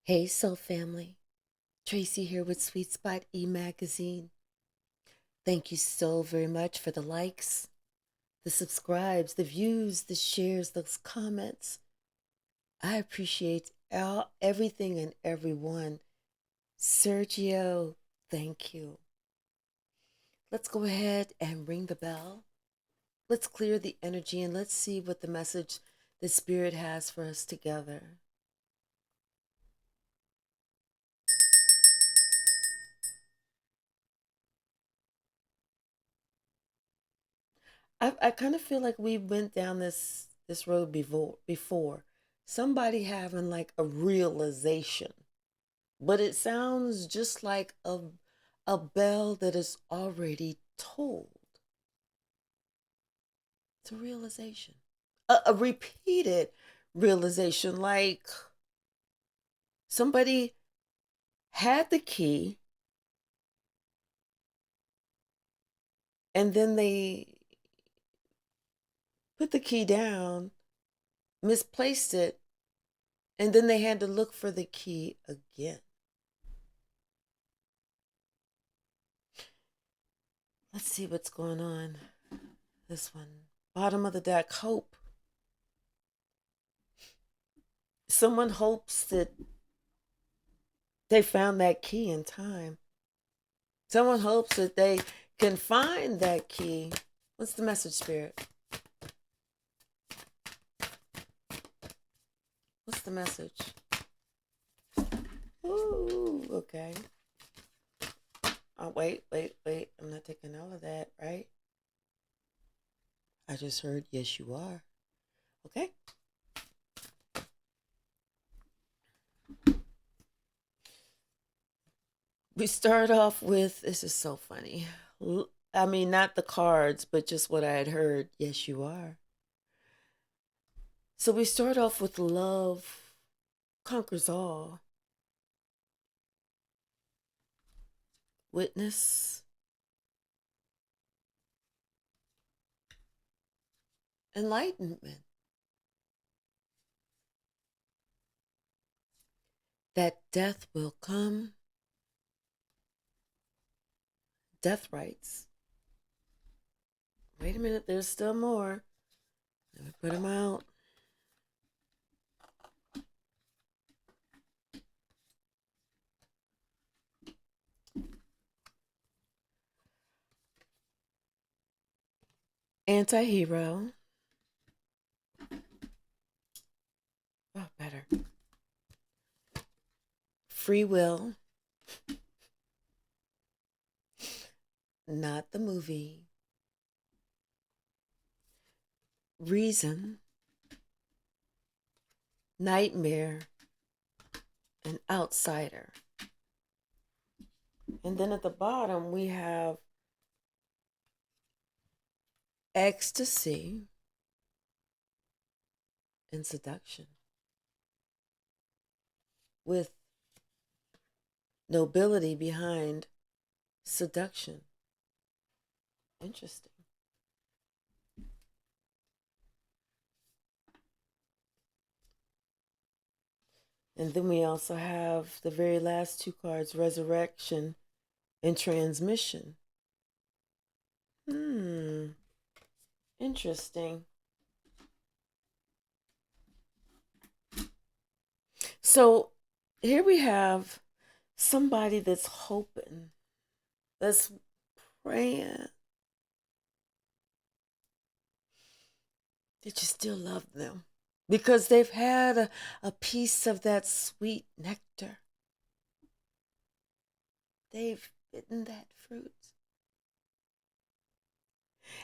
Hey, Soul Family. Tracy here with Sweet Spot e-magazine. Thank you so very much for the likes, the subscribes, the views, the shares, those comments. I appreciate everything and everyone. Sergio, thank you. Let's go ahead and ring the bell. Let's clear the energy and let's see what the message the Spirit has for us together. I kind of feel like we went down this road before. Somebody having like a realization, but it sounds just like a bell that is already tolled. It's a realization, a repeated realization, like somebody had the key and then they put the key down, misplaced it, and then they had to look for the key again. Let's see what's going on. This one. Bottom of the deck, hope. Someone hopes that they found that key in time. Someone hopes that they can find that key. What's the message, Spirit? What's the message? Ooh, okay. Oh, wait. I'm not taking all of that, right? I just heard, yes, you are. Okay. We start off with, this is so funny. I mean, not the cards, but just what I had heard. Yes, you are. So we start off with love conquers all. Witness, enlightenment. That death will come. Death rights. Wait a minute, there's still more. Let me put them out. Anti-hero. Oh, better. Free will. Not the movie. Reason. Nightmare. An outsider. And then at the bottom, we have ecstasy and seduction. With nobility behind seduction. Interesting. And then we also have the very last two cards, resurrection and transmission. Interesting. So here we have somebody that's hoping, that's praying that you still love them because they've had a piece of that sweet nectar. They've bitten that fruit.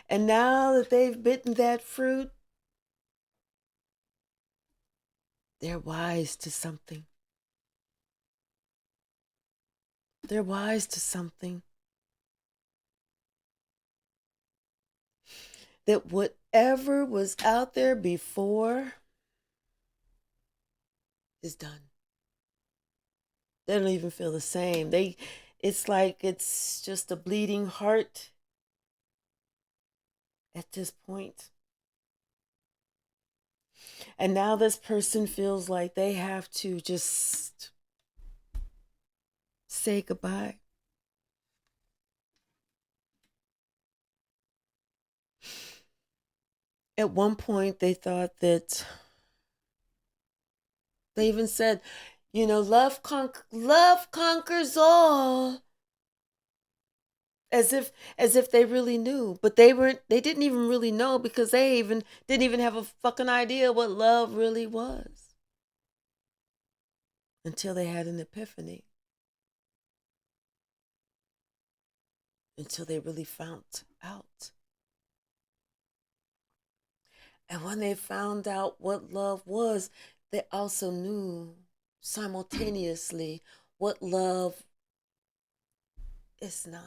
And now that they've bitten that fruit, they're wise to something. They're wise to something. That whatever was out there before is done. They don't even feel the same. It's like it's just a bleeding heart at this point. And now this person feels like they have to just say goodbye. At one point, they thought that they even said, love conquers all, as if they really knew, but they didn't even really know, because they even didn't even have a fucking idea what love really was until they had an epiphany, until they really found out. And when they found out what love was, they also knew simultaneously what love is not.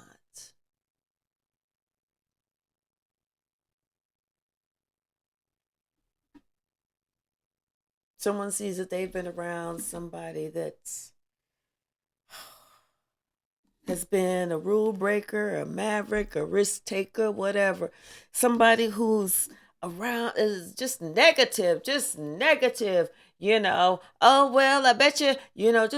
Someone sees that they've been around somebody that's has been a rule breaker, a maverick, a risk taker, whatever. Somebody who's around is just negative. Oh, well, I bet just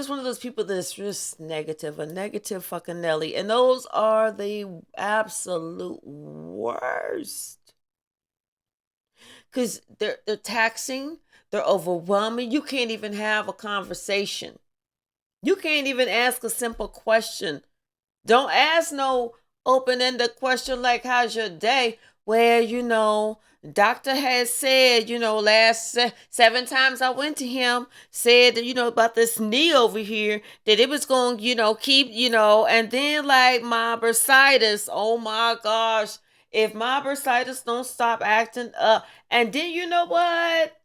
one of those people that's just negative, a negative fucking Nelly. And those are the absolute worst. Because they're taxing, they're overwhelming. You can't even have a conversation. You can't even ask a simple question. Don't ask no open-ended question like, how's your day? Where, doctor has said, last 7 times I went to him, said that, about this knee over here, that it was going, keep, and then like my bursitis, oh my gosh, if my bursitis don't stop acting up, and then you know what?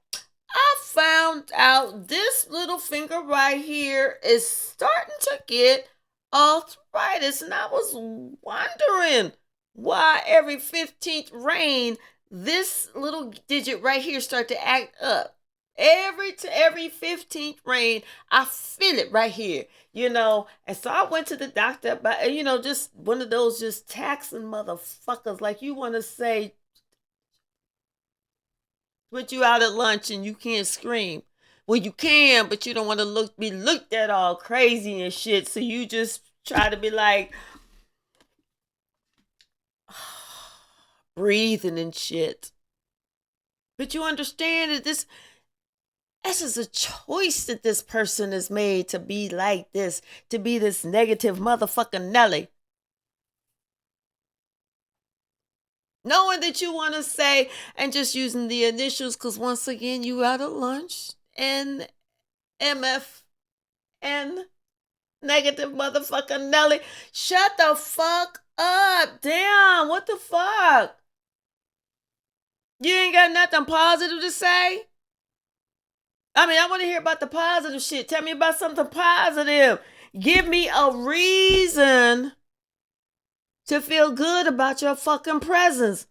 I found out this little finger right here is starting to get arthritis, and I was wondering why every 15th rain this little digit right here start to act up. Every 15th rain, I feel it right here, And so I went to the doctor, but just one of those just taxing motherfuckers, like you want to say, put you out at lunch and you can't scream. Well, you can, but you don't want to be looked at all crazy and shit. So you just try to be like breathing and shit. But you understand that this is a choice that this person has made to be like this, to be this negative motherfucking Nelly. Knowing that you want to say, and just using the initials, because once again, you out at lunch, and MFN. Negative motherfucker Nelly. Shut the fuck up. Damn, what the fuck? You ain't got nothing positive to say? I mean, I want to hear about the positive shit. Tell me about something positive. Give me a reason to feel good about your fucking presence.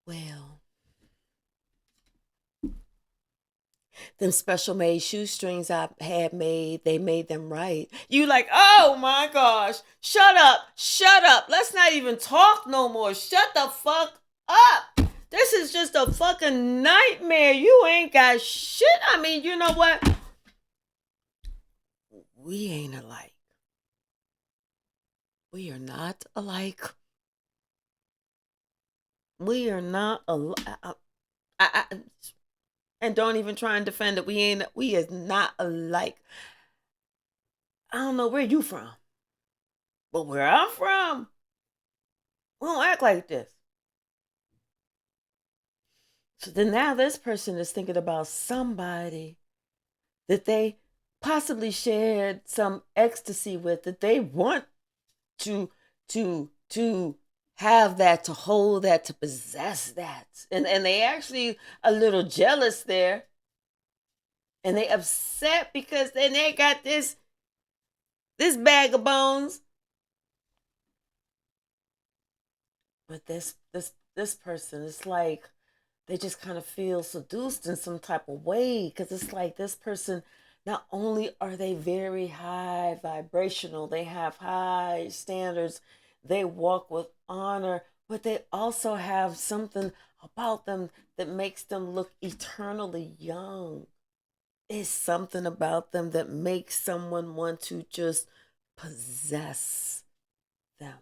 Well, them special made shoestrings I had made, they made them right. You like, oh my gosh, shut up. Let's not even talk no more. Shut the fuck up. This is just a fucking nightmare. You ain't got shit. I mean, you know what? We ain't alike. We are not alike. We are not alike. And don't even try and defend it. We is not alike. I don't know where you from, but where I'm from, we don't act like this. So then now this person is thinking about somebody that they possibly shared some ecstasy with, that they want to have that, to hold that, to possess that. And they actually a little jealous there. And they upset because then they got this bag of bones. But this person, it's like they just kind of feel seduced in some type of way, because it's like this person, not only are they very high vibrational, they have high standards, they walk with honor, but they also have something about them that makes them look eternally young. It's something about them that makes someone want to just possess them.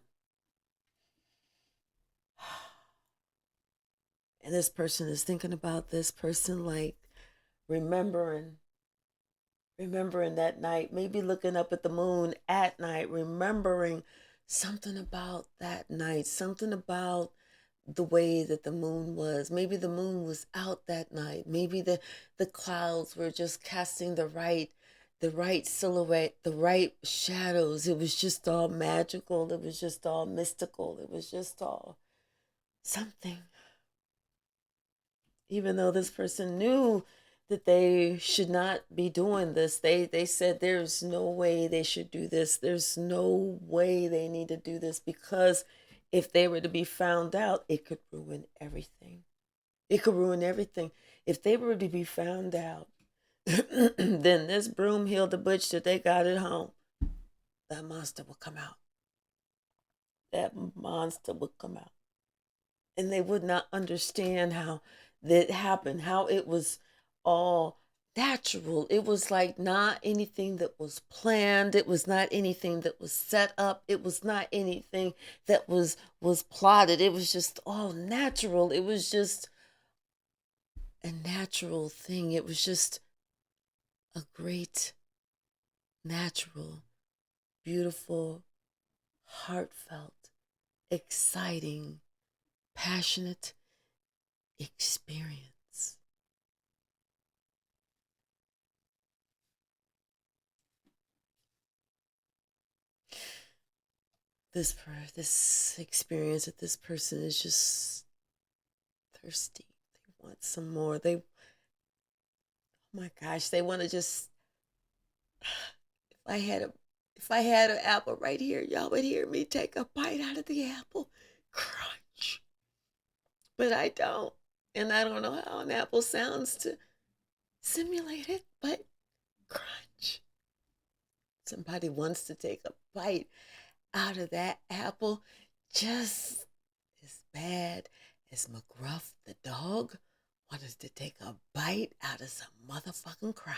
And this person is thinking about this person, like remembering that night, maybe looking up at the moon at night, remembering something about that night, something about the way that the moon was. Maybe the moon was out that night. Maybe the clouds were just casting the right silhouette, the right shadows. It was just all magical. It was just all mystical. It was just all something. Even though this person knew that they should not be doing this, they said there's no way they should do this. There's no way they need to do this, because if they were to be found out, it could ruin everything. It could ruin everything. If they were to be found out, then this Broomhild butch that they got at home, that monster will come out. That monster would come out. And they would not understand how that happened, how it was all natural. It was like not anything that was planned. It was not anything that was set up. It was not anything that was plotted. It was just all natural. It was just a natural thing. It was just a great, natural, beautiful, heartfelt, exciting, passionate experience. This experience that this person is just thirsty. They want some more. Oh my gosh, they want to just. If I had an apple right here, y'all would hear me take a bite out of the apple, crunch. But I don't, and I don't know how an apple sounds to simulate it, but crunch. Somebody wants to take a bite out of that apple just as bad as McGruff the dog wanted to take a bite out of some motherfucking crime.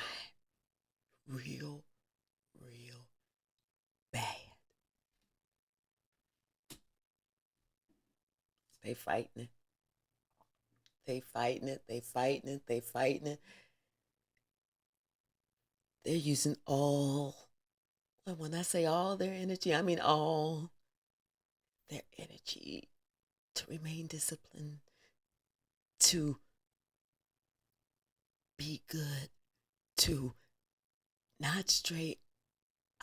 Real bad. They fighting it. They fighting it. They fighting it. They fighting it. They're using all, and when I say all their energy, I mean all their energy to remain disciplined, to be good, to not straight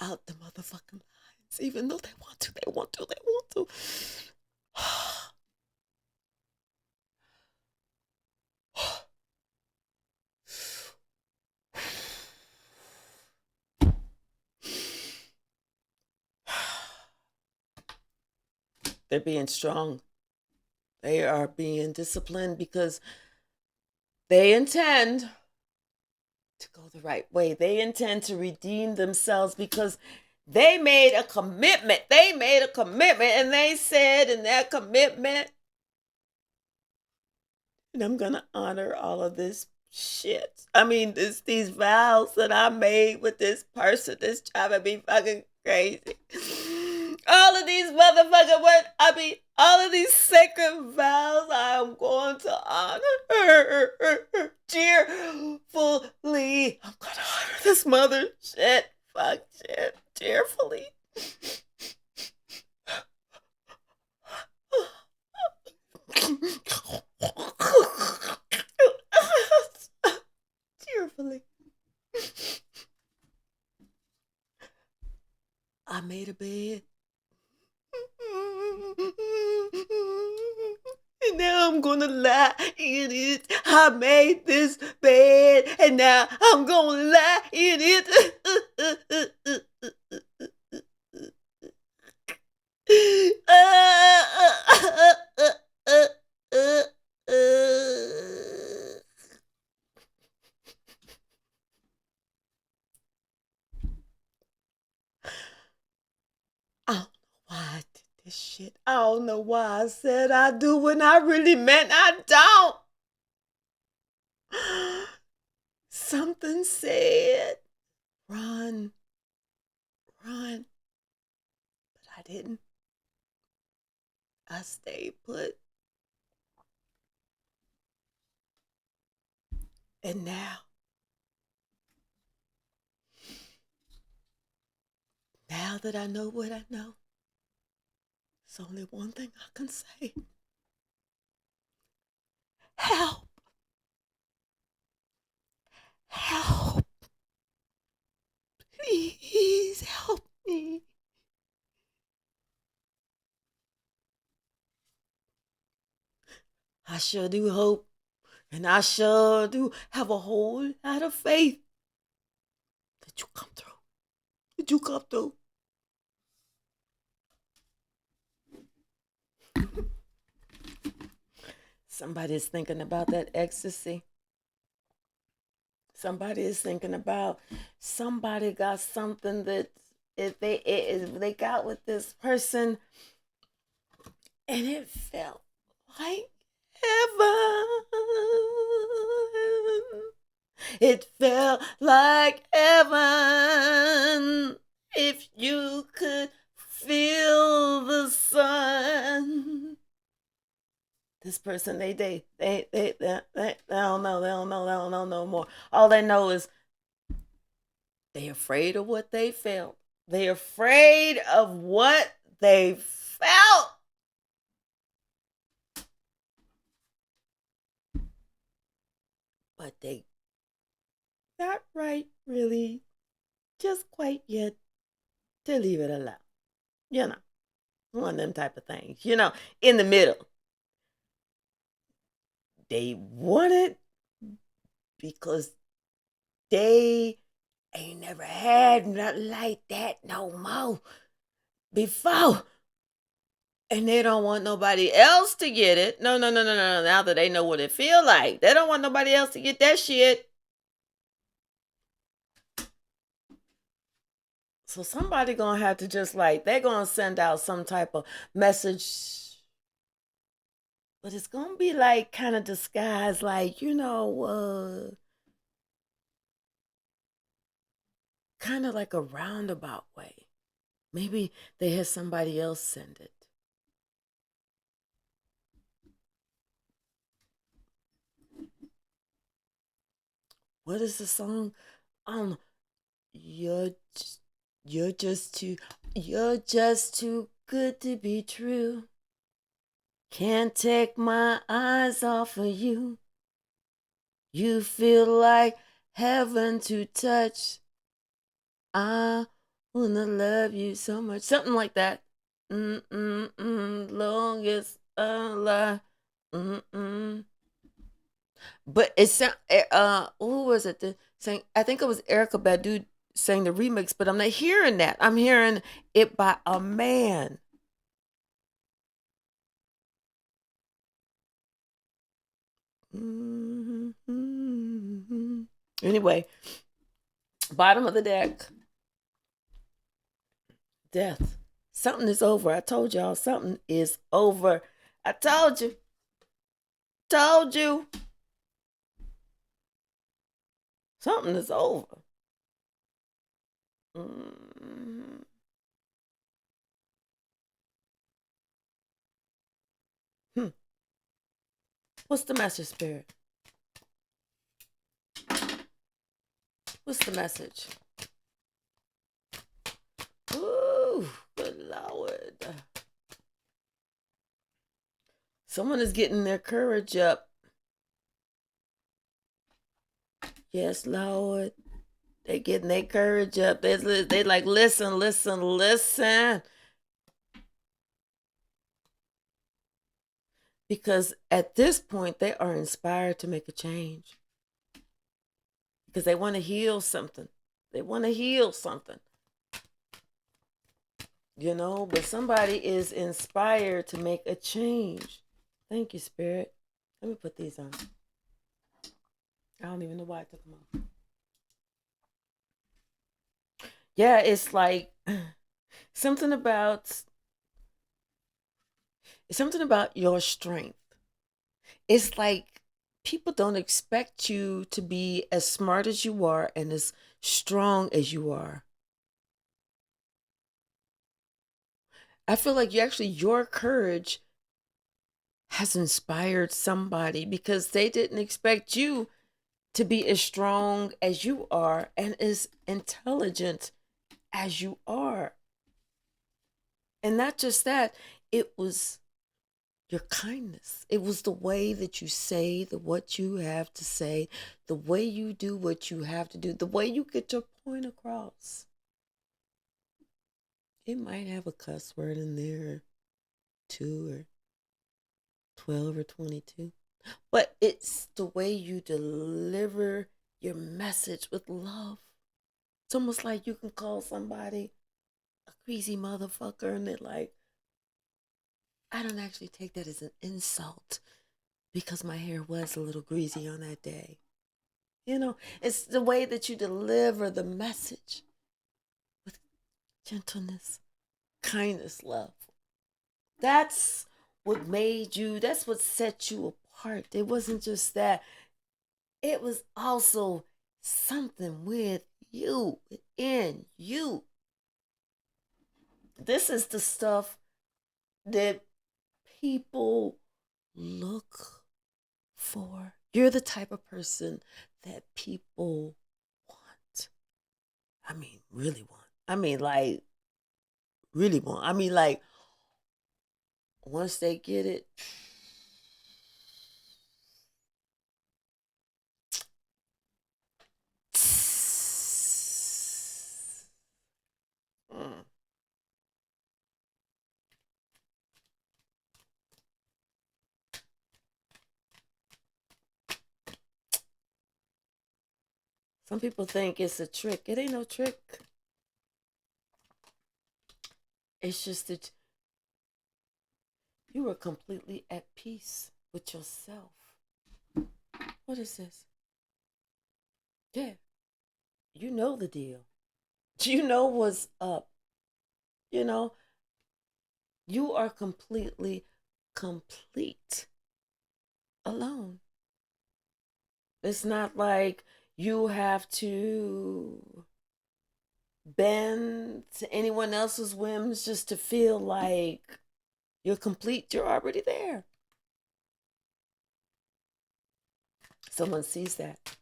out the motherfucking lines, even though they want to. They're being strong. They are being disciplined because they intend to go the right way. They intend to redeem themselves because they made a commitment. And they said in that commitment, and I'm going to honor all of this shit. I mean, these vows that I made with this person that's driving me fucking crazy. All of these motherfucking words, all of these sacred vows I'm going to honor cheerfully. I'm going to honor this mother shit, fuck shit, cheerfully. Cheerfully. I made a bed. And now I'm gonna lie in it. I made this bed, and now I'm gonna lie in it. I don't know why I did this shit. I don't know why I said I do when I really meant I don't. Something said, run, run. But I didn't. I stayed put. And now that I know what I know, there's only one thing I can say. Help. Help. Please help me. I sure do hope, and I sure do have a whole lot of faith that you come through. That you come through. Somebody's thinking about that ecstasy. Somebody is thinking about somebody got something that if they got with this person and it felt like heaven. It felt like heaven if you could feel the sun. This person, they don't know no more. All they know is they're afraid of what they felt. They're afraid of what they felt. But they not right really just quite yet to leave it alone. You know, one of them type of things. You know, in the middle. They want it because they ain't never had nothing like that no more before. And they don't want nobody else to get it. No. Now that they know what it feel like, they don't want nobody else to get that shit. So somebody gonna have to just like, they're gonna send out some type of message. But it's gonna be like kind of disguised, like, you know, kind of like a roundabout way. Maybe they had somebody else send it. What is the song? You're just too good to be true. Can't take my eyes off of you. You feel like heaven to touch. I wanna love you so much. Something like that. Longest alive. But it's who was it? Saying, I think it was Erica Badu saying the remix, but I'm not hearing that. I'm hearing it by a man. Anyway, bottom of the deck. Death. Something is over. I told y'all something is over. I told you. Told you. Something is over. What's the message, Spirit? What's the message? Ooh, good Lord. Someone is getting their courage up. Yes, Lord. They're getting their courage up. They like, listen. Because at this point, they are inspired to make a change. Because they want to heal something. You know, but somebody is inspired to make a change. Thank you, Spirit. Let me put these on. I don't even know why I took them off. Yeah, it's like something about your strength. It's like people don't expect you to be as smart as you are and as strong as you are. I feel like your courage has inspired somebody because they didn't expect you to be as strong as you are and as intelligent as you are. And not just that, it was your kindness. It was the way that you say what you have to say, the way you do what you have to do, the way you get your point across. It might have a cuss word in there, 2 or 12 or 22, but it's the way you deliver your message with love. It's almost like you can call somebody a greasy motherfucker and they're like, I don't actually take that as an insult because my hair was a little greasy on that day. You know, it's the way that you deliver the message with gentleness, kindness, love. That's what made you, that's what set you apart. It wasn't just that, it was also something with you, in you. This is the stuff that people look for. You're the type of person that people want. I mean, really want. I mean, like, really want. I mean, like, once they get it, mm. Some people think it's a trick. It ain't no trick. It's just that you are completely at peace with yourself. What is this? Yeah, you know the deal. You know what's up. You know, you are completely complete alone. It's not like you have to bend to anyone else's whims just to feel like you're complete. You're already there. Someone sees that.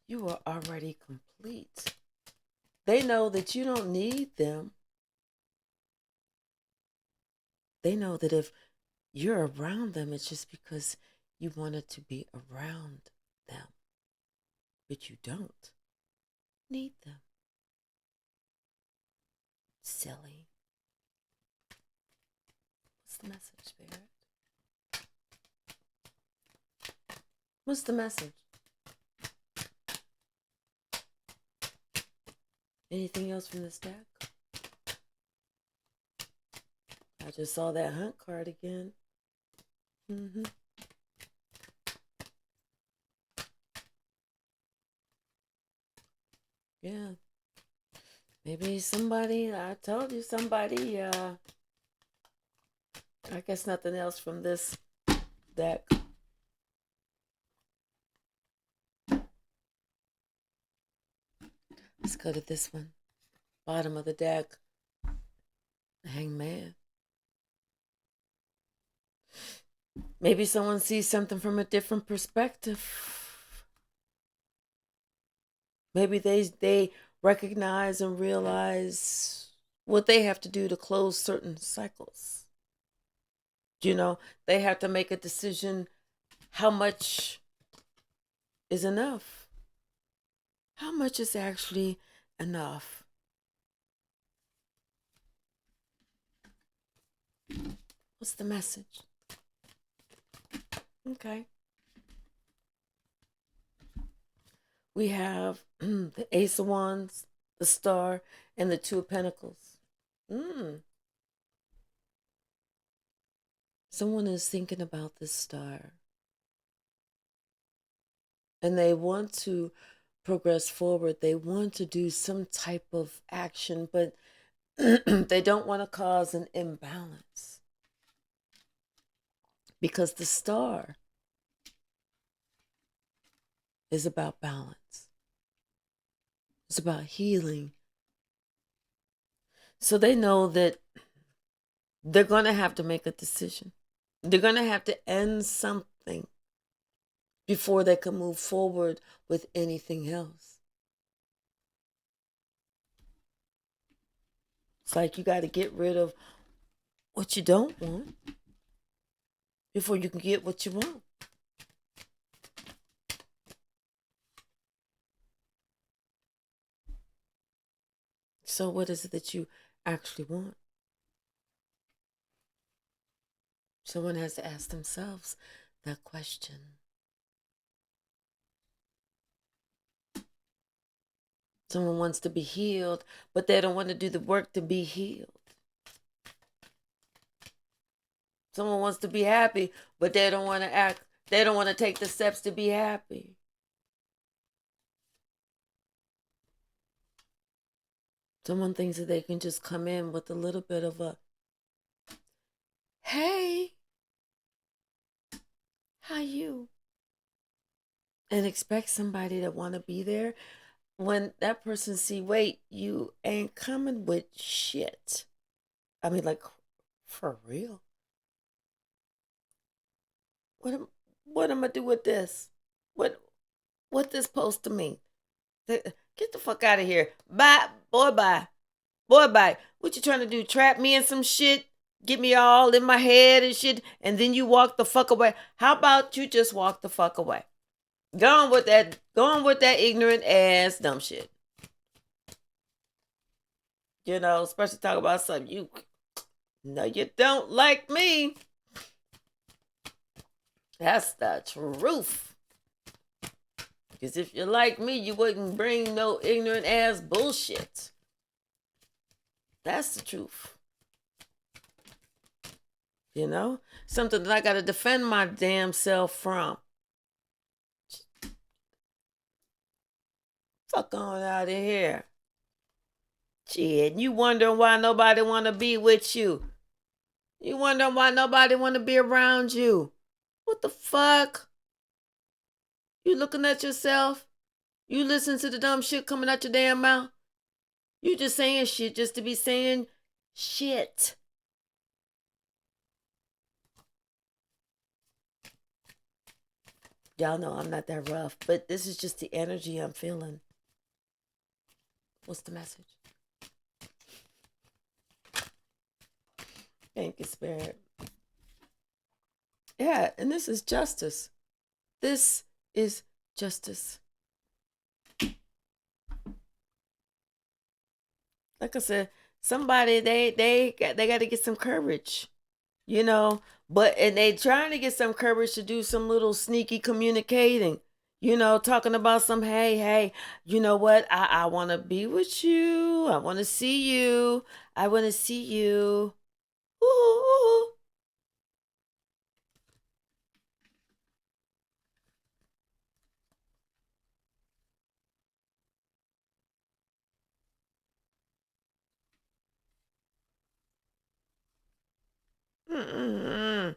You are already complete. They know that you don't need them. They know that if you're around them, it's just because you wanted to be around them. But you don't need them. Silly. What's the message, Spirit? What's the message? Anything else from this deck? I just saw that hunt card again. Yeah. Maybe somebody, I told you, somebody, I guess nothing else from this deck. Let's go to this one. Bottom of the deck. Hangman. Maybe someone sees something from a different perspective. Maybe they recognize and realize what they have to do to close certain cycles. You know, they have to make a decision how much is enough. How much is actually enough? What's the message? Okay. We have the Ace of Wands, the Star, and the Two of Pentacles. Someone is thinking about this star. And they want to progress forward. They want to do some type of action, but they don't want to cause an imbalance. Because the star is about balance. It's about healing. So they know that they're going to have to make a decision. They're going to have to end something before they can move forward with anything else. It's like you got to get rid of what you don't want before you can get what you want. So what is it that you actually want? Someone has to ask themselves that question. Someone wants to be healed, but they don't want to do the work to be healed. Someone wants to be happy, but they don't want to take the steps to be happy. Someone thinks that they can just come in with a little bit of a, hey, how you? And expect somebody to want to be there when that person see, wait, you ain't coming with shit. I mean, like, for real? What am I do with this? What this supposed to mean? Get the fuck out of here. Bye. Boy, bye. Boy, bye. What you trying to do? Trap me in some shit? Get me all in my head and shit, and then you walk the fuck away? How about you just walk the fuck away? Go on with that ignorant ass dumb shit. You know, especially talk about something you don't like me. That's the truth. Because if you like me, you wouldn't bring no ignorant ass bullshit. That's the truth. You know? Something that I got to defend my damn self from. Fuck on out of here. Shit, you wondering why nobody want to be with you. You wondering why nobody want to be around you. What the fuck? You looking at yourself? You listen to the dumb shit coming out your damn mouth? You just saying shit just to be saying shit. Y'all know I'm not that rough, but this is just the energy I'm feeling. What's the message? Thank you, Spirit. Yeah, and this is justice. This is justice. Like I said, somebody they got to get some courage, you know. And they trying to get some courage to do some little sneaky communicating, you know, talking about some hey, you know what? I want to be with you. I want to see you. I want to see you. Ooh. Mm-mm.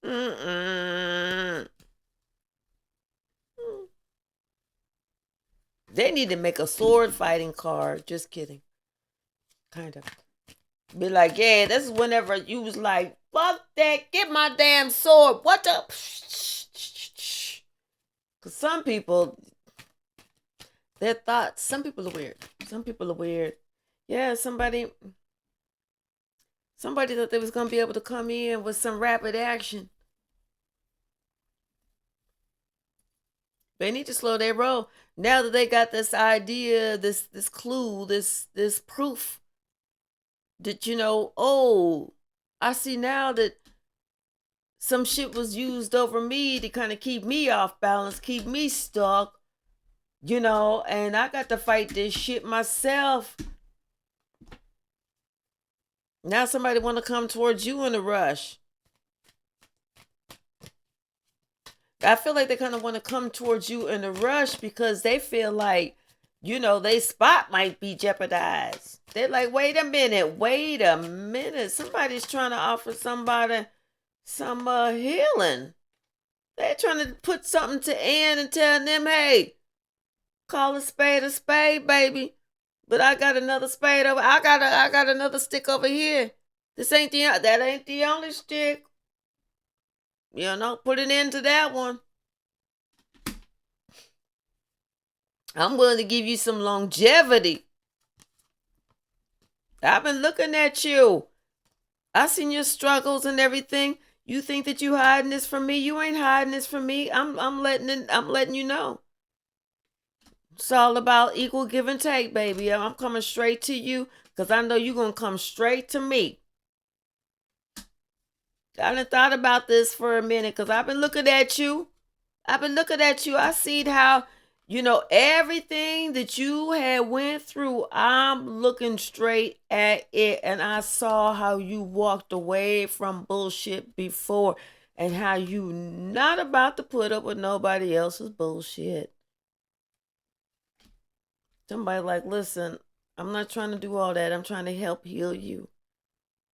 Mm-mm. They need to make a sword fighting card. Just kidding. Kind of. Be like, yeah, this is whenever you was like, fuck that, get my damn sword. What the? Because some people, their thoughts, some people are weird. Some people are weird. Yeah, somebody thought they was going to be able to come in with some rapid action. They need to slow their roll. Now that they got this idea, this clue, this proof that, you know, oh, I see now that some shit was used over me to kind of keep me off balance, keep me stuck, you know, and I got to fight this shit myself. Now somebody want to come towards you in a rush. I feel like they kind of want to come towards you in a rush because they feel like, you know, their spot might be jeopardized. They're like, wait a minute. Somebody's trying to offer somebody some healing. They're trying to put something to end and tell them, hey, call a spade, baby. But I got another spade over. I got another stick over here. That ain't the only stick. You know, put an end to that one. I'm willing to give you some longevity. I've been looking at you. I seen your struggles and everything. You think that you hiding this from me? You ain't hiding this from me. I'm letting you know. It's all about equal give and take, baby. I'm coming straight to you because I know you're gonna come straight to me. I done thought about this for a minute because I've been looking at you. I seen how, everything that you had went through. I'm looking straight at it, and I saw how you walked away from bullshit before, and how you not about to put up with nobody else's bullshit. Somebody like, listen, I'm not trying to do all that. I'm trying to help heal you.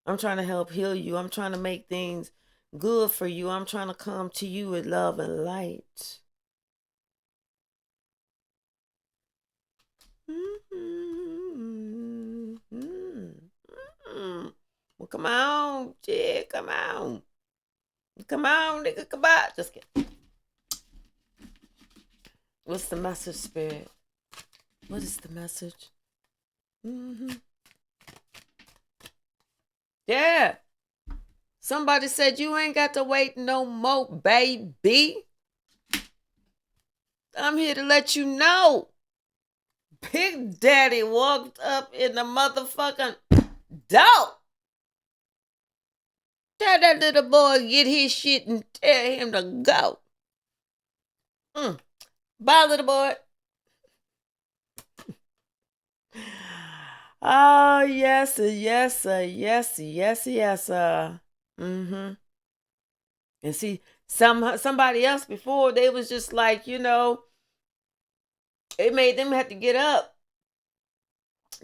I'm trying to make things good for you. I'm trying to come to you with love and light. Well, come on, chick, come on. Come on, nigga, come on. Just kidding. What's the message, Spirit? What is the message? Yeah. Somebody said you ain't got to wait no more, baby. I'm here to let you know. Big Daddy walked up in the motherfucking door. Tell that little boy get his shit and tell him to go. Bye, little boy. Oh, yes, yes, yes, yes, yes. And see, somebody else before, they was just like, it made them have to get up.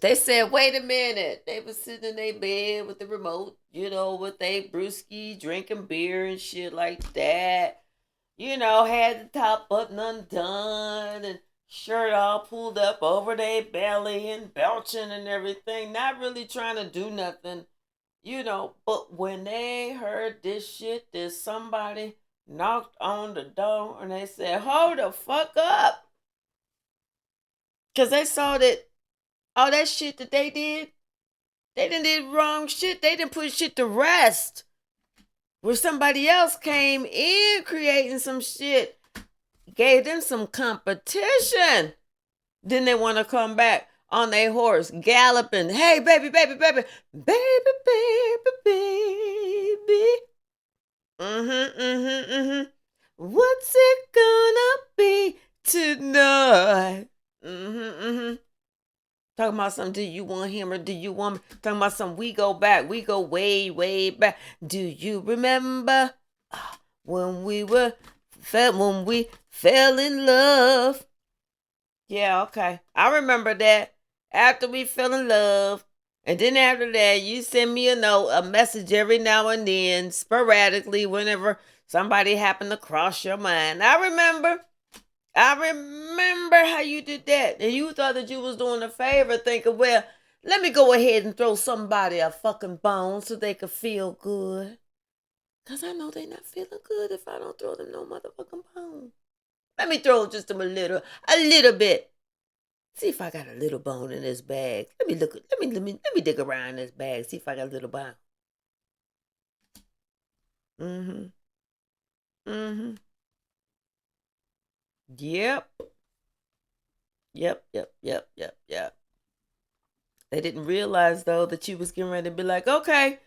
They said, wait a minute. They was sitting in their bed with the remote, with their brewski, drinking beer and shit like that. Had the top button undone and shirt all pulled up over their belly and belching and everything. Not really trying to do nothing, But when they heard this shit, that somebody knocked on the door and they said, hold the fuck up. Because they saw that all that shit that they did wrong shit. They didn't put shit to rest. Where somebody else came in creating some shit, gave them some competition. Then they want to come back on their horse, galloping. Hey, baby, baby, baby, baby, baby, baby. What's it gonna be tonight? Talking about something, do you want him or do you want me? Talking about something, we go back. We go way, way back. Do you remember when we fell in love? Yeah, okay. I remember that. After we fell in love. And then after that, you send me a note, a message every now and then, sporadically, whenever somebody happened to cross your mind. I remember how you did that. And you thought that you was doing a favor, thinking, well, let me go ahead and throw somebody a fucking bone so they could feel good. Because I know they're not feeling good if I don't throw them no motherfucking bone. Let me throw just a little bit. See if I got a little bone in this bag. Let me dig around this bag. See if I got a little bone. Yep. They didn't realize, though, that you was getting ready to be like, okay,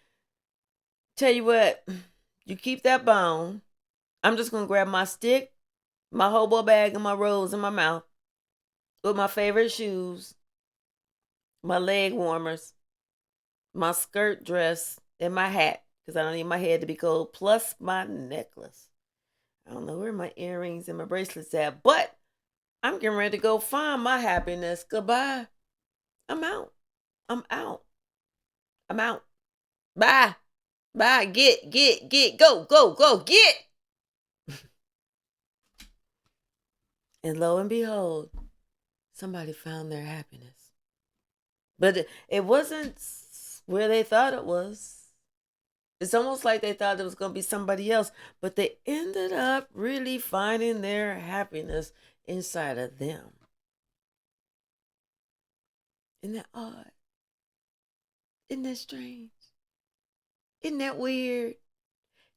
tell you what, you keep that bone. I'm just going to grab my stick, my hobo bag, and my rose in my mouth with my favorite shoes, my leg warmers, my skirt dress, and my hat, because I don't need my head to be cold, plus my necklace. I don't know where my earrings and my bracelets at, but I'm getting ready to go find my happiness. Goodbye. I'm out. Bye. Bye. Get. Go. Get. And lo and behold, somebody found their happiness. But it wasn't where they thought it was. It's almost like they thought it was going to be somebody else, but they ended up really finding their happiness inside of them. Isn't that odd? Isn't that strange? Isn't that weird?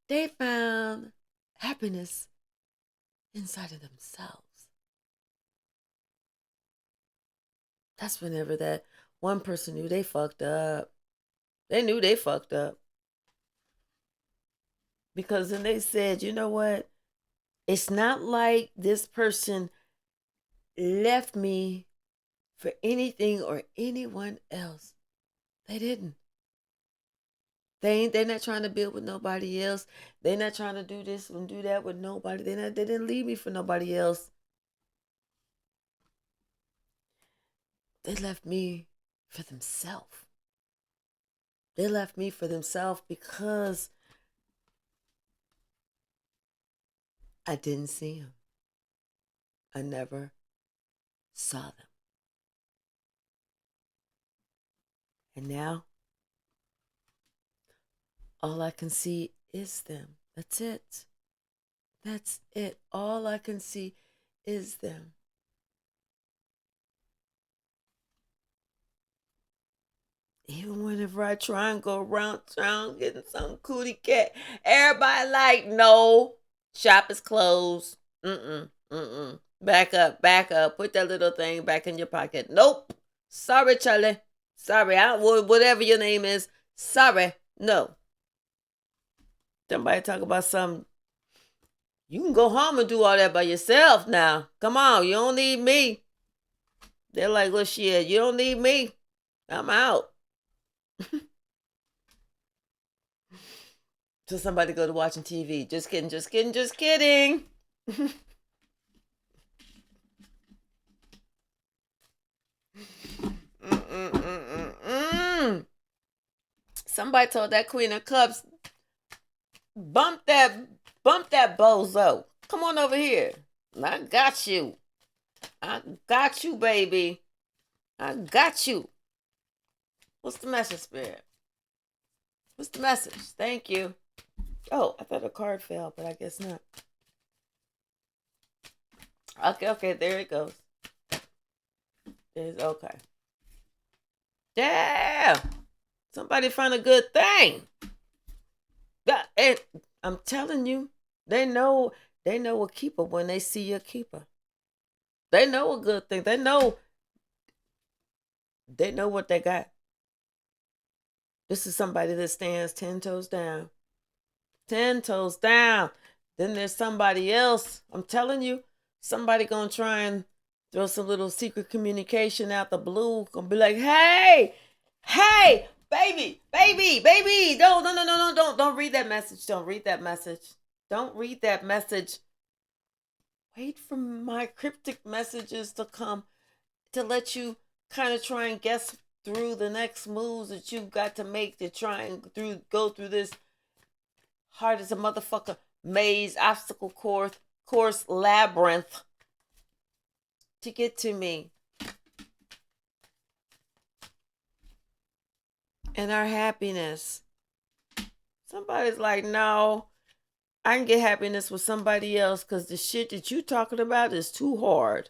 They found happiness inside of themselves. That's whenever that one person knew they fucked up. They knew they fucked up. Because then they said, you know what? It's not like this person left me for anything or anyone else. They didn't. They're not trying to build with nobody else. They're not trying to do this and do that with nobody. They didn't leave me for nobody else. They left me for themselves. They left me for themselves because I didn't see them. I never saw them. And now, all I can see is them. That's it. That's it. All I can see is them. Even whenever I try and go around town getting some cootie cat, everybody like, no, shop is closed. Back up. Put that little thing back in your pocket. Nope. Sorry, Charlie. Sorry. Whatever your name is. Sorry. No. Somebody talk about something. You can go home and do all that by yourself now. Come on. You don't need me. They're like, well, shit, you don't need me. I'm out. So somebody go to watching TV. Just kidding. Somebody told that Queen of Cups, bump that bozo. Come on over here. I got you. I got you, baby. I got you. What's the message, Spirit? What's the message? Thank you. Oh, I thought a card fell, but I guess not. Okay, there it goes. Okay. Yeah. Somebody found a good thing. And I'm telling you, they know a keeper when they see a keeper. They know a good thing. They know what they got. This is somebody that stands 10 toes down. 10 toes down. Then there's somebody else. I'm telling you, somebody gonna try and throw some little secret communication out the blue. Gonna be like, hey, baby. Don't read that message. Don't read that message. Wait for my cryptic messages to come to let you kind of try and guess through the next moves that you've got to make to try and go through this hard as a motherfucker maze, obstacle course labyrinth to get to me. And our happiness. Somebody's like, no, I can get happiness with somebody else because the shit that you talking about is too hard.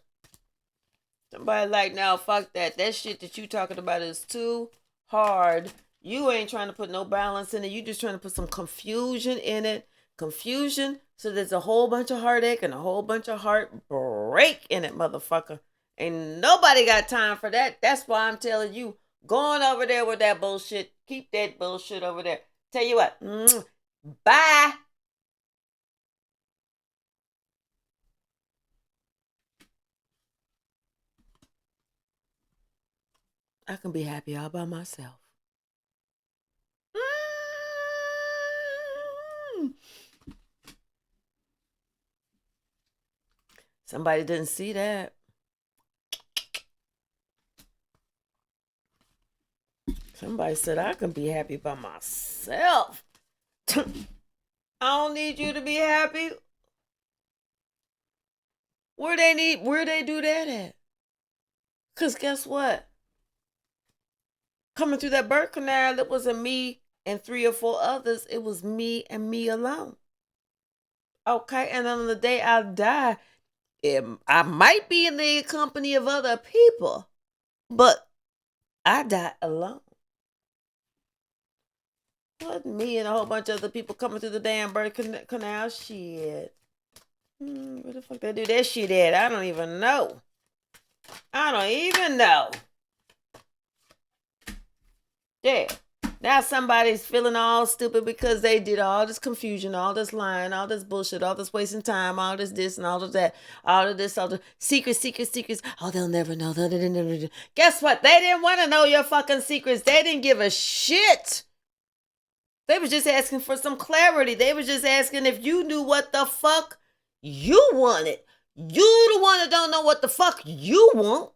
Somebody like, no, fuck that. That shit that you talking about is too hard. You ain't trying to put no balance in it. You just trying to put some confusion in it. Confusion. So there's a whole bunch of heartache and a whole bunch of heartbreak in it, motherfucker. Ain't nobody got time for that. That's why I'm telling you, going over there with that bullshit. Keep that bullshit over there. Tell you what. Bye. I can be happy all by myself. Somebody didn't see that. Somebody said I can be happy by myself. I don't need you to be happy. Where they do that at? Cause guess what? Coming through that birth canal, it wasn't me and 3 or 4 others. It was me and me alone. Okay, and on the day I die, I might be in the company of other people, but I died alone. What, me and a whole bunch of other people coming through the damn birth canal? Shit. Where the fuck they do that shit at? I don't even know. I don't even know. Yeah. Now somebody's feeling all stupid because they did all this confusion, all this lying, all this bullshit, all this wasting time, all this and all of that, all of this, all the secrets. Oh, they'll never know. Guess what? They didn't want to know your fucking secrets. They didn't give a shit. They was just asking for some clarity. They was just asking if you knew what the fuck you wanted. You the one that don't know what the fuck you want.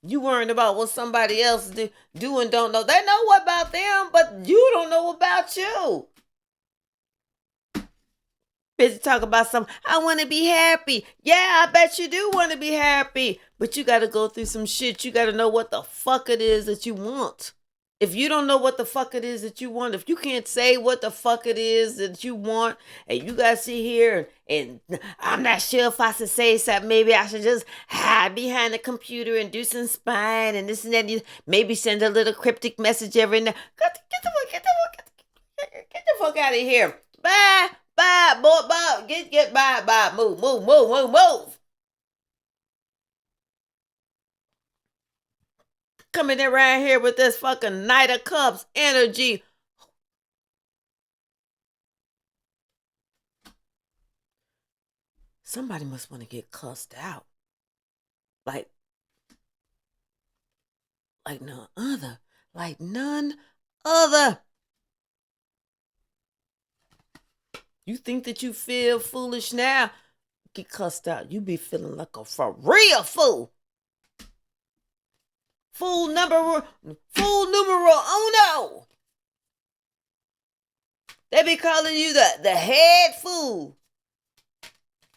You worrying about what somebody else do and don't know. They know about them, but you don't know about you. Busy talk about something. I want to be happy. Yeah, I bet you do want to be happy. But you got to go through some shit. You got to know what the fuck it is that you want. If you don't know what the fuck it is that you want, if you can't say what the fuck it is that you want, and you gotta sit here and I'm not sure if I should say something, maybe I should just hide behind the computer and do some spying and this and that. Maybe send a little cryptic message every now. Get the fuck out of here. Bye, boy, get bye, move. Coming around here with this fucking Knight of Cups energy. Somebody must want to get cussed out. Like none other. Like none other. You think that you feel foolish now? Get cussed out. You be feeling like a for real fool. Fool numero uno. They be calling you the head fool.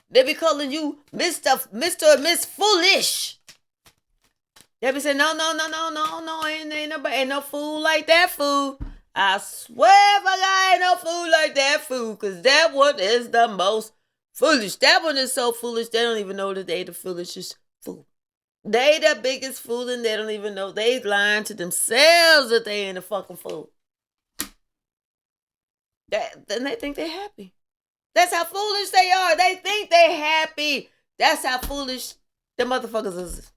They be calling you Mr. or Miss Foolish. They be saying, no, ain't no fool like that fool. I swear for God, ain't no fool like that fool, because that one is the most foolish. That one is so foolish, they don't even know that they the foolishest fool. They the biggest fool, and they don't even know. They lying to themselves that they ain't a fucking fool. Then they think they're happy. That's how foolish they are. They think they're happy. That's how foolish the motherfuckers is.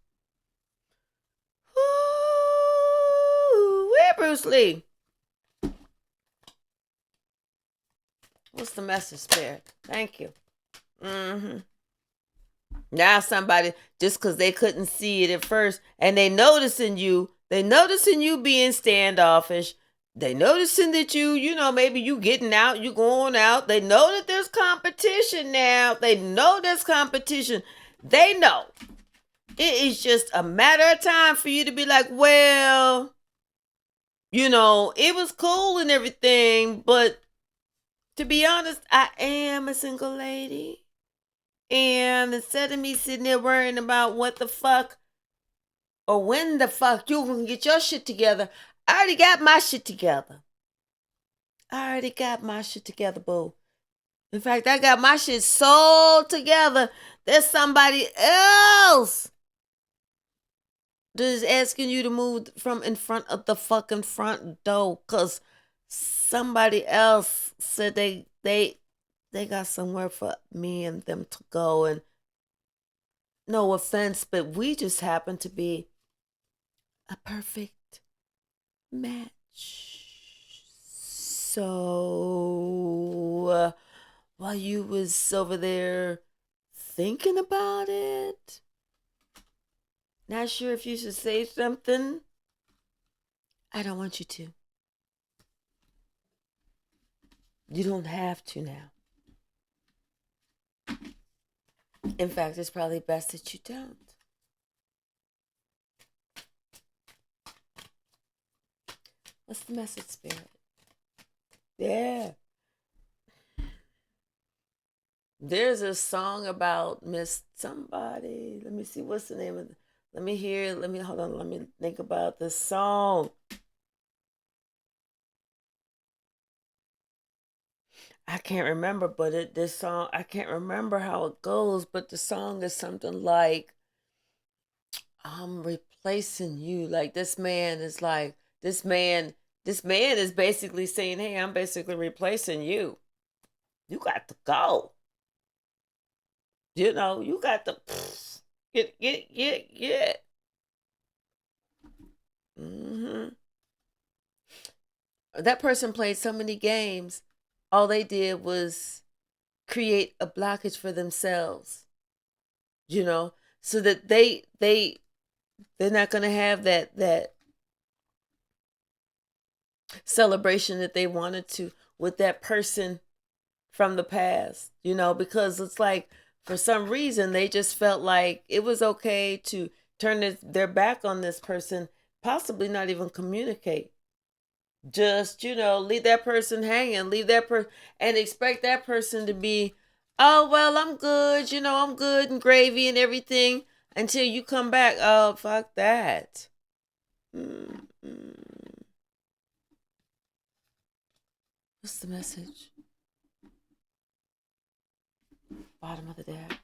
Ooh, where Bruce Lee? What's the message, Spirit? Thank you. Now somebody, just because they couldn't see it at first, and they noticing you being standoffish. They noticing that maybe you getting out, you going out. They know that there's competition now. They know there's competition. They know. It is just a matter of time for you to be like, well, it was cool and everything, but to be honest, I am a single lady. And instead of me sitting there worrying about what the fuck or when the fuck you gonna get your shit together, I already got my shit together. Boo. In fact, I got my shit so together. There's somebody else that is asking you to move from in front of the fucking front door, because somebody else said they got somewhere for me and them to go. And no offense, but we just happen to be a perfect match. So while you was over there thinking about it, not sure if you should say something, I don't want you to. You don't have to now. In fact, it's probably best that you don't. What's the message, Spirit? Yeah. There's a song about Miss Somebody. Let me see. What's the name of it? Let me hear. Let me hold on. Let me think about the song. I can't remember, but this song, I can't remember how it goes, but the song is something like, I'm replacing you. Like this man is like, this man is basically saying, hey, I'm basically replacing you. You got to go. You know, you got to get. Hmm. That person played so many games. All they did was create a blockage for themselves, you know, so that they're not going to have that celebration that they wanted to with that person from the past, you know, because it's like for some reason they just felt like it was okay to turn their back on this person, possibly not even communicate. Just, you know, leave that person hanging, leave that person and expect that person to be, oh, well, I'm good, you know, I'm good and gravy and everything until you come back. Oh, fuck that. Mm-mm. What's the message? Bottom of the deck.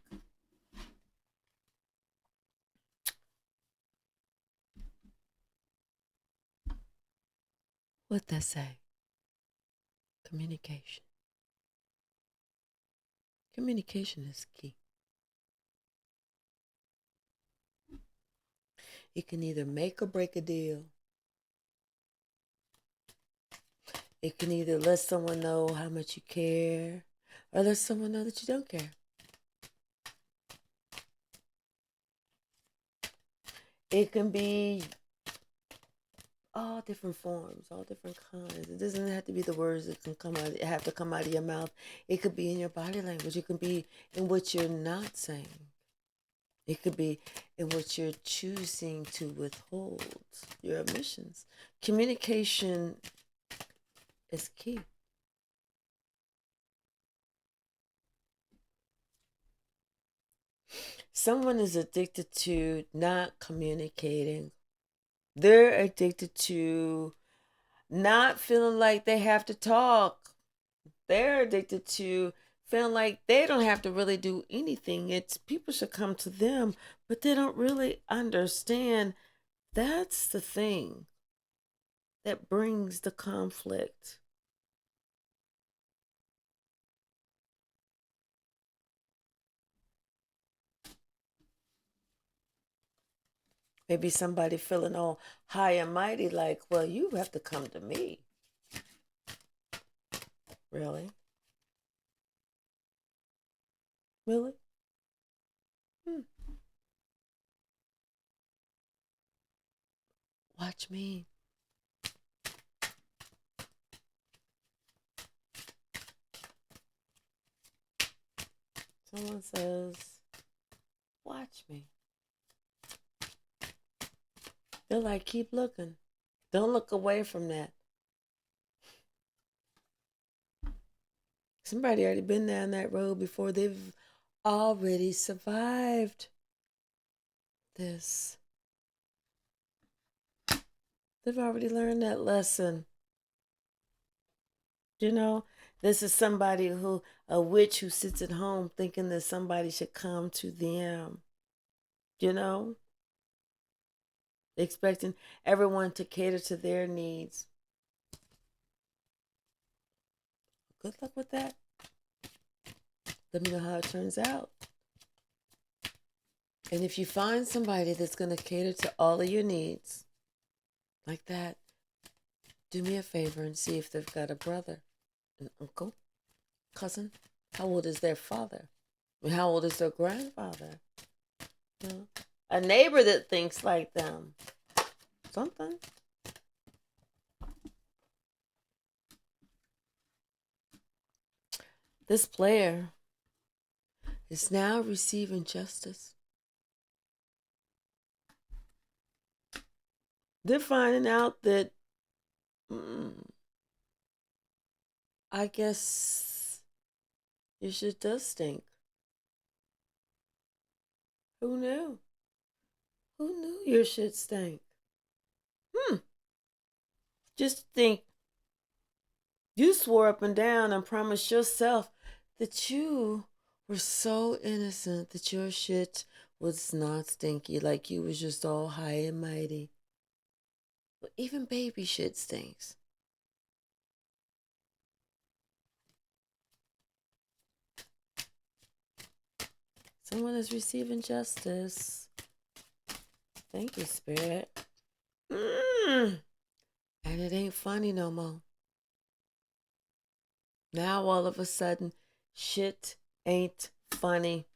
What that say? Communication. Communication is key. It can either make or break a deal. It can either let someone know how much you care or let someone know that you don't care. It can be all different forms, all different kinds. It doesn't have to be the words that can come out, have to come out of your mouth. It could be in your body language. It could be in what you're not saying. It could be in what you're choosing to withhold, your omissions. Communication is key. Someone is addicted to not communicating. They're addicted to not feeling like they have to talk. They're addicted to feeling like they don't have to really do anything. It's people should come to them, but they don't really understand that's the thing that brings the conflict. Maybe somebody feeling all high and mighty, like, well, you have to come to me. Really? Really? Hmm. Watch me. Someone says, watch me. They're like, keep looking. Don't look away from that. Somebody already been down that road before. They've already survived this. They've already learned that lesson. You know, this is somebody who, a witch who sits at home thinking that somebody should come to them. You know, expecting everyone to cater to their needs. Good luck with that. Let me know how it turns out. And if you find somebody that's going to cater to all of your needs like that, do me a favor and see if they've got a brother, an uncle, cousin. How old is their father? I mean, how old is their grandfather? You know, a neighbor that thinks like them. Something. This player is now receiving justice. They're finding out that, I guess, Your shit does stink. Who knew? Who knew your shit stank? Just think, you swore up and down and promised yourself that you were so innocent that your shit was not stinky, like you was just all high and mighty. But even baby shit stinks. Someone is receiving justice. Thank you, Spirit. And it ain't funny no more. Now all of a sudden, shit ain't funny.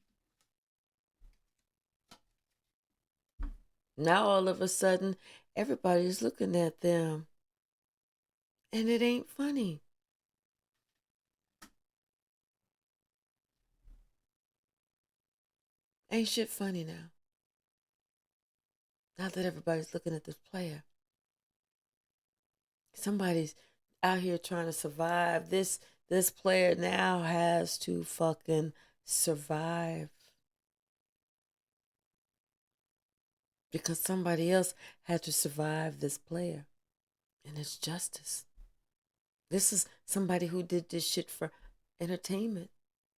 Now all of a sudden, everybody's looking at them. And it ain't funny. Ain't shit funny now. Now that everybody's looking at this player. Somebody's out here trying to survive. This player now has to fucking survive. Because somebody else had to survive this player. And it's justice. This is somebody who did this shit for entertainment,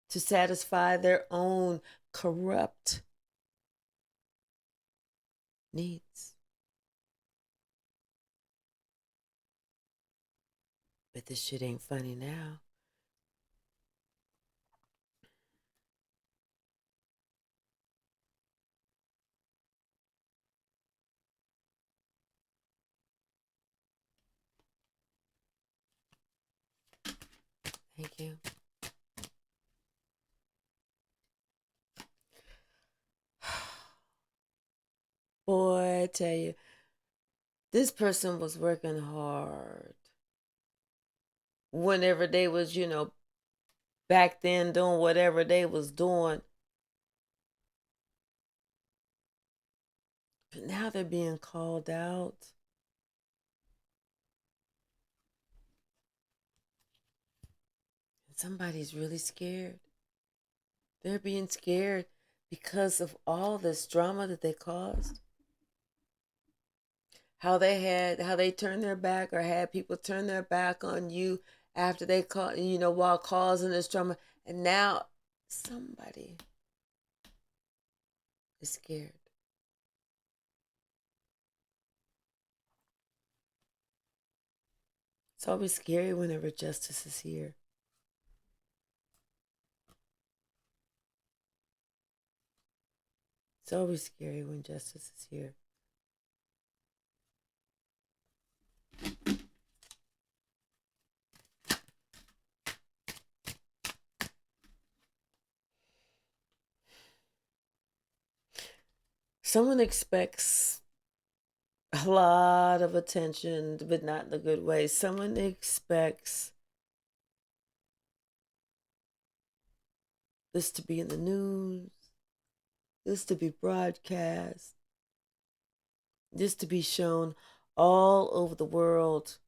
to satisfy their own corrupt needs. But this shit ain't funny now. Thank you. Boy, I tell you, this person was working hard. Whenever they was, back then doing whatever they was doing. But now they're being called out. And somebody's really scared. They're being scared because of all this drama that they caused. How they turned their back or had people turn their back on you after they caught, while causing this drama. And now somebody is scared. It's always scary whenever justice is here. It's always scary when justice is here. Someone expects a lot of attention, but not in a good way. Someone expects this to be in the news, this to be broadcast, this to be shown all over the world,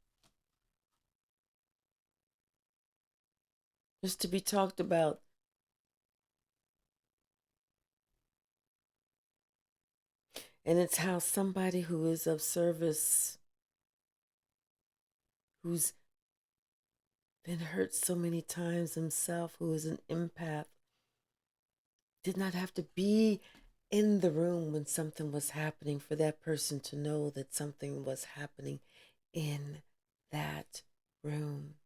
this to be talked about. And it's how somebody who is of service, who's been hurt so many times himself, who is an empath, did not have to be in the room when something was happening for that person to know that something was happening in that room.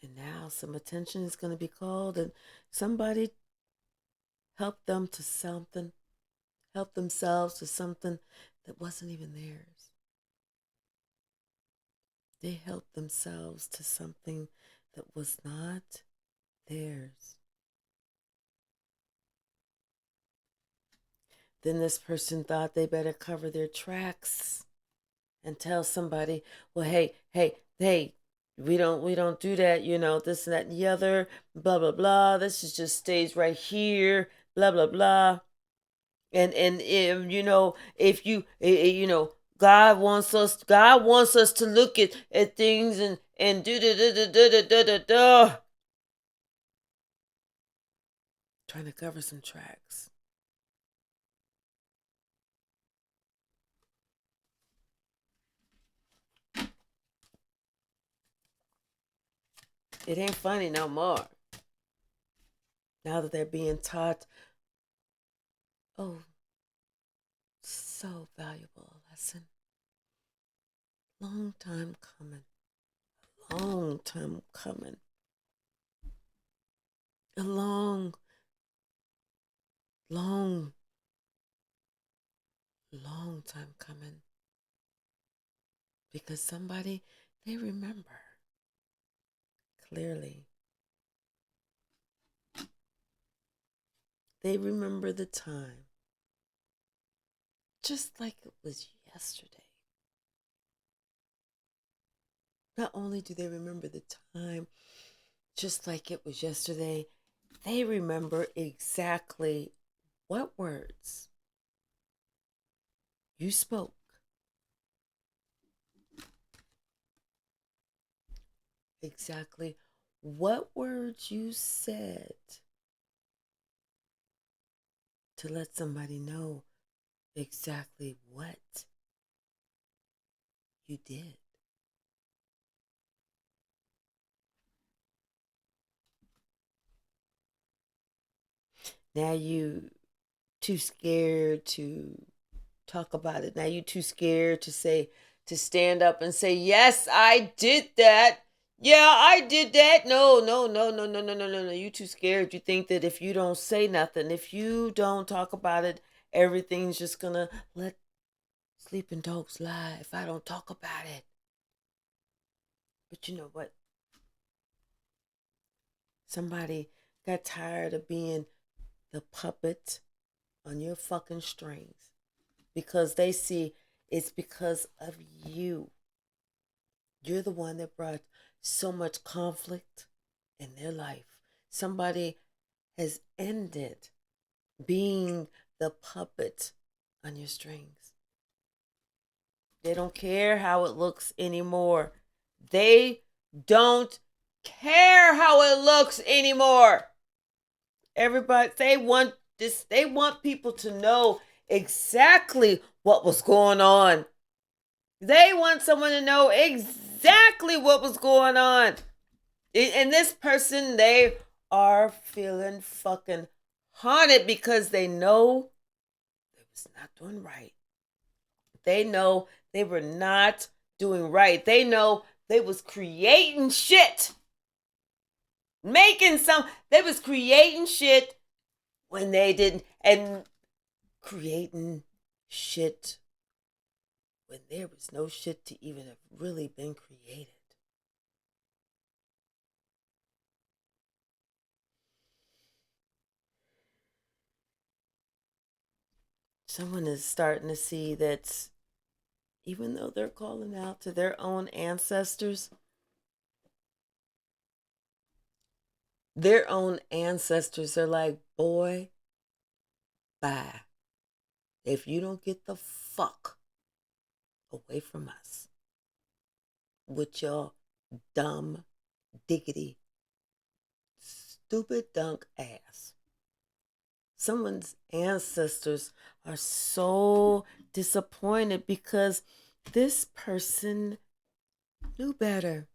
And now some attention is going to be called, and somebody help them to something, help themselves to something that wasn't even theirs. They helped themselves to something that was not theirs. Then this person thought they better cover their tracks and tell somebody, well, hey, we don't do that, this and that and the other, blah, blah, blah. This is just stays right here, blah, blah, blah. And if you, God wants us to look at things and do da. Trying to cover some tracks. It ain't funny no more. Now that they're being taught, oh, so valuable a lesson. Long time coming. Long time coming. A long time coming. Because somebody, they remember clearly. They remember the time. Just like it was yesterday. Not only do they remember the time, just like it was yesterday, they remember exactly what words you spoke. Exactly what words you said to let somebody know exactly what you did. Now you too scared to talk about it. Now you too scared to stand up and say, yes, I did that. Yeah, I did that. No. You too scared. You think that if you don't say nothing, if you don't talk about it, everything's just gonna let sleeping dogs lie if I don't talk about it. But you know what? Somebody got tired of being the puppet on your fucking strings because they see it's because of you. You're the one that brought so much conflict in their life. Somebody has ended being the puppet on your strings. They don't care how it looks anymore. They don't care how it looks anymore. Everybody, they want people to know exactly what was going on. They want someone to know exactly what was going on. And this person, they are feeling fucking haunted because they know they was not doing right. They know they were not doing right. They know they was creating shit. They was creating shit when they didn't. And creating shit when there was no shit to even have really been created. Someone is starting to see that even though they're calling out to their own ancestors are like, boy, bye. If you don't get the fuck away from us with your dumb, diggity, stupid dunk ass. Someone's ancestors are so disappointed because this person knew better.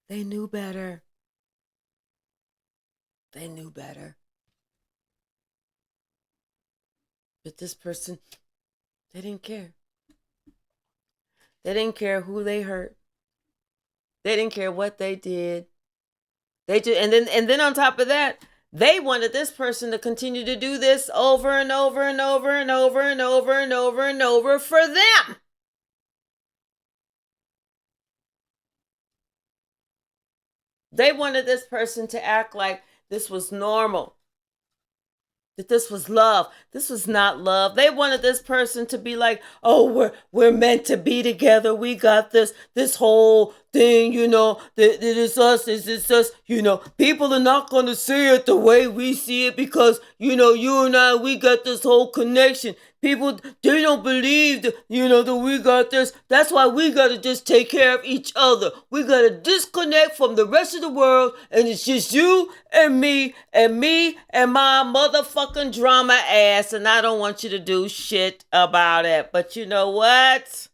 They knew better. They knew better. But this person, they didn't care. They didn't care who they hurt. They didn't care what they did. They did, and then on top of that, they wanted this person to continue to do this over and over and over and over and over and over and over for them. They wanted this person to act like this was normal. That this was love. This was not love. They wanted this person to be like, oh, we're meant to be together. We got this thing, that it's us, it's us, people are not going to see it the way we see it because, you and I, we got this whole connection. People, they don't believe that, that we got this. That's why we got to just take care of each other. We got to disconnect from the rest of the world, and it's just you and me and my motherfucking drama ass, and I don't want you to do shit about it. But you know what?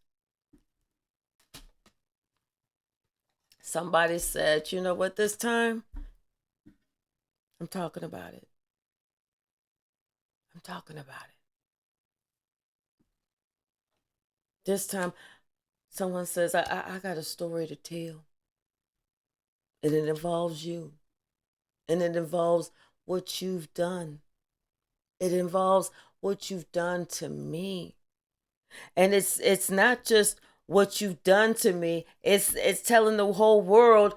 Somebody said, you know what, this time? I'm talking about it. I'm talking about it. This time, someone says, I got a story to tell. And it involves you. And it involves what you've done. It involves what you've done to me. And it's not just what you've done to me. It's telling the whole world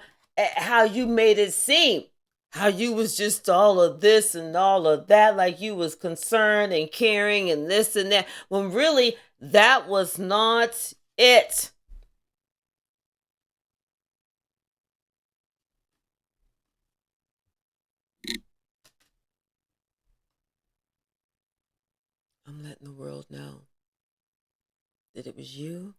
how you made it seem. How you was just all of this and all of that, like you was concerned and caring and this and that, when really that was not it. I'm letting the world know that it was you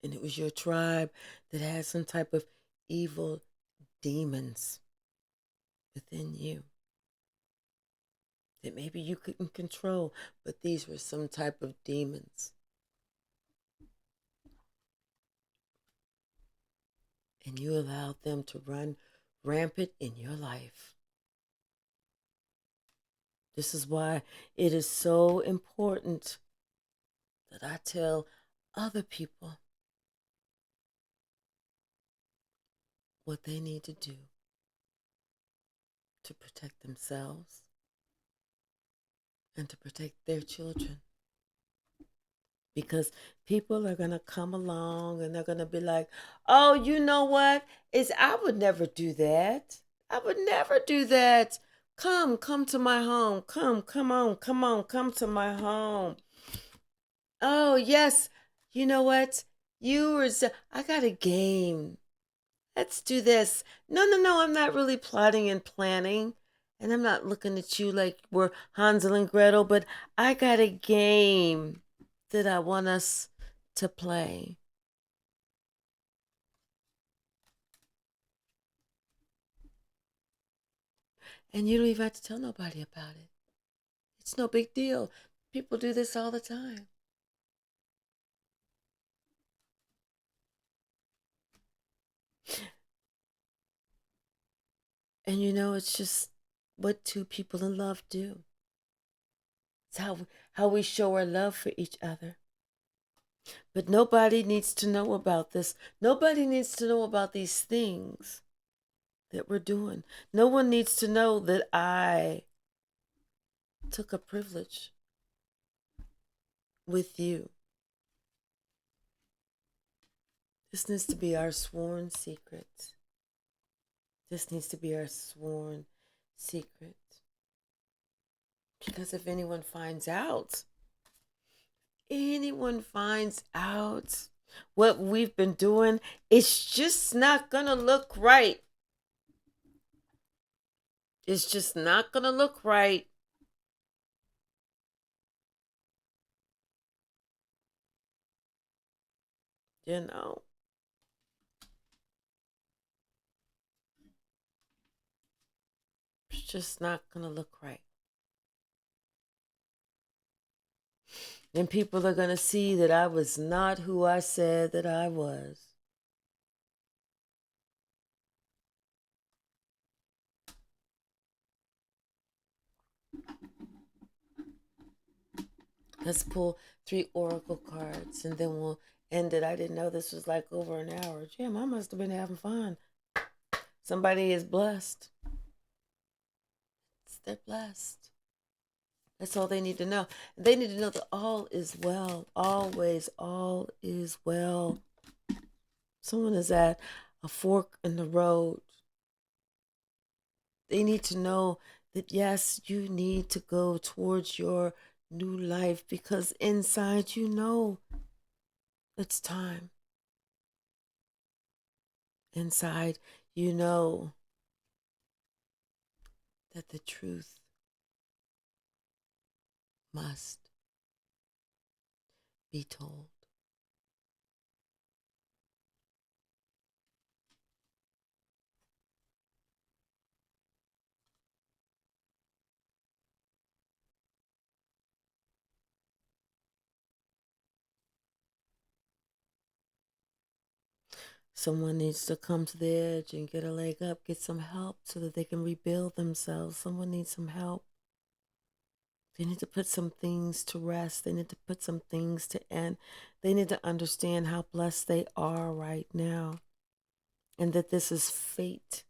and it was your tribe that had some type of evil demons within you that maybe you couldn't control, but these were some type of demons. And you allowed them to run rampant in your life. This is why it is so important that I tell other people what they need to do to protect themselves and to protect their children. Because people are going to come along and they're going to be like, oh, you know what? I would never do that. I would never do that. Come to my home. Come on, come to my home. Oh, yes. You know what? I got a game. Let's do this. No, I'm not really plotting and planning. And I'm not looking at you like we're Hansel and Gretel, but I got a game that I want us to play. And you don't even have to tell nobody about it. It's no big deal. People do this all the time. And it's just what two people in love do. It's how we show our love for each other. But nobody needs to know about this. Nobody needs to know about these things that we're doing. No one needs to know that I took a privilege with you. This needs to be our sworn secret. This needs to be our sworn secret. Because if anyone finds out what we've been doing, it's just not going to look right. It's just not going to look right. It's just not going to look right. And people are going to see that I was not who I said that I was. Let's pull 3 oracle cards and then we'll end it. I didn't know this was like over an hour. Jim, I must have been having fun. Somebody is blessed. They're blessed. That's all they need to know. They need to know that all is well. Always, all is well. Someone is at a fork in the road. They need to know that, yes, you need to go towards your new life because inside it's time. inside, you know that the truth must be told. Someone needs to come to the edge and get a leg up, get some help so that they can rebuild themselves. Someone needs some help. They need to put some things to rest. They need to put some things to end. They need to understand how blessed they are right now and that this is fate.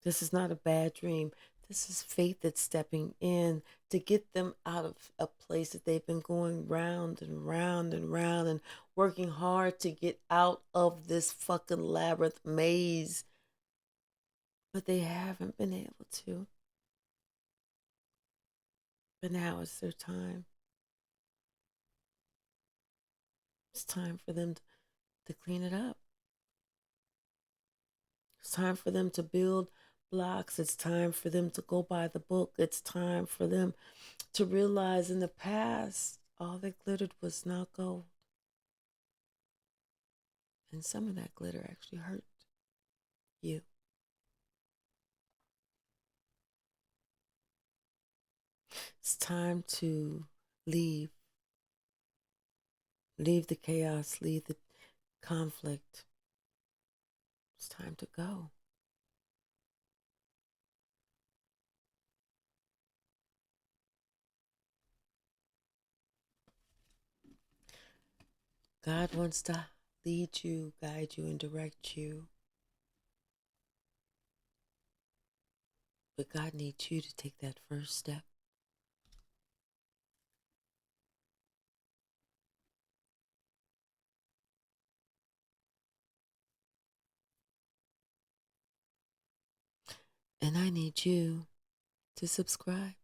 This is not a bad dream. This is fate that's stepping in to get them out of a place that they've been going round and round and round and working hard to get out of this fucking labyrinth maze. But they haven't been able to. But now it's their time. It's time for them to clean it up. It's time for them to build blocks. It's time for them to go by the book. It's time for them to realize in the past, all that glittered was not gold. And some of that glitter actually hurt you. It's time to leave. Leave the chaos, leave the conflict. It's time to go. God wants to lead you, guide you, and direct you. But God needs you to take that first step. And I need you to subscribe.